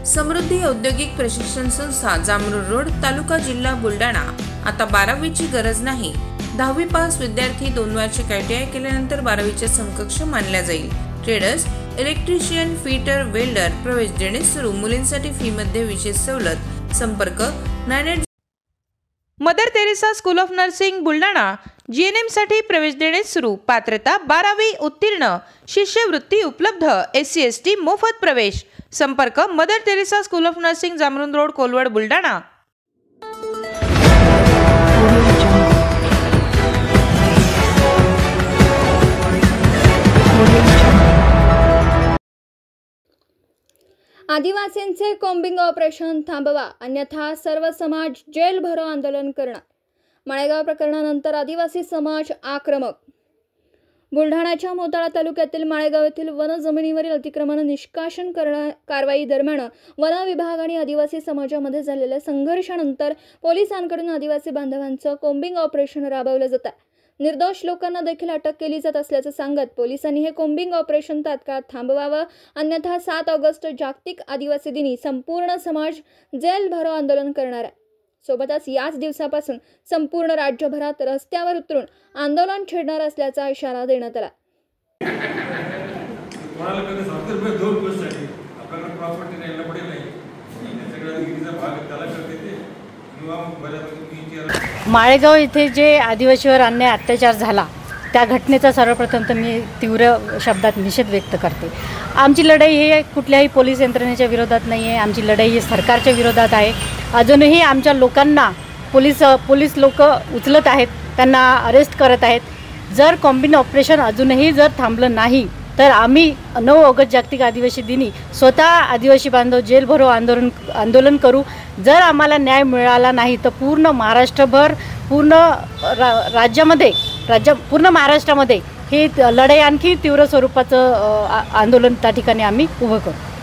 समृद्धी औद्योगिक प्रशिक्षण संस्था जामरूड रोड तालुका जिल्हा बुलढाणा। आता 12वीची गरज नाही। 10वी पास विद्यार्थी 2 वार्षिक ITI केल्यानंतर 12वीच्या समकक्ष मानल्या जाईल। ट्रेडर्स, इलेक्ट्रिशियन, फिटर, वेल्डर प्रवेश देणे सुरू। मुलींसाठी फी मध्ये विशेष सवलत। संपर्क 98 Mother Teresa school of Nursing Buldhana. GNM साठी प्रवेश देणे सुरू। पात्रता 12वी उत्तीर्ण। शिष्यवृत्ती उपलब्ध। SC ST मोफत प्रवेश। संपर्क Mother Teresa school of nursing Jamrun road Kolwad Buldhana. आदिवासींचे कॉम्बिंग ऑपरेशन थांबवा, अन्यथा सर्व समाज जेल भरो आंदोलन करणार। माळेगाव प्रकरणानंतर आदिवासी समाज आक्रमक। बुलढाणाच्या मोताळा तालुक्यातील माळेगाव येथील वन जमिनीवरील अतिक्रमण निष्कासन कारवाई दरम्यान वन विभाग आणि आदिवासी समाजामध्ये झालेल्या संघर्षानंतर पोलिसांकडून आदिवासी बांधवांचं कॉम्बिंग ऑपरेशन राबवलं जात आहे। निर्दोष लोकांना देखील अटक केली जात असल्याचं सांगत पोलिसांनी हे कॉम्बिंग ऑपरेशन तात्काळ थांबवावं, अन्यथा 7 ऑगस्ट जागतिक आदिवासी दिनी संपूर्ण समाज जेल भरो आंदोलन करणार आहे। सोबतच याच दिवसापासून संपूर्ण राज्यभरात रस्त्यावर उतरून आंदोलन छेडणार असल्याचा इशारा देण्यात आला। माळेगाव येथे जे आदिवासीवर अन्याय अत्याचार झाला त्या घटनेचा सर्वप्रथम तर मी तीव्र शब्दात निषेध व्यक्त करते। आमची लढाई ही कुठल्याही पोलीस यंत्रणेच्या विरोधात नाही आहे, आमची लढाई ही सरकारच्या विरोधात आहे। अजूनही आमच्या लोकांना पोलीस लोक उचलत आहेत, त्यांना अरेस्ट करत आहेत। जर कॉम्बिंग ऑपरेशन अजूनही जर थांबलं नाही तर आम्ही 9 ऑगस्ट जागतिक आदिवासी दिनी स्वतः आदिवासी बांधव जेल भरो आंदोलन करू। जर आम्हाला न्याय मिळाला नाही तर पूर्ण महाराष्ट्रभर पूर्ण महाराष्ट्रामध्ये ही लढाई आणखी तीव्र स्वरूपाचं आंदोलन त्या ठिकाणी आम्ही उभं करू।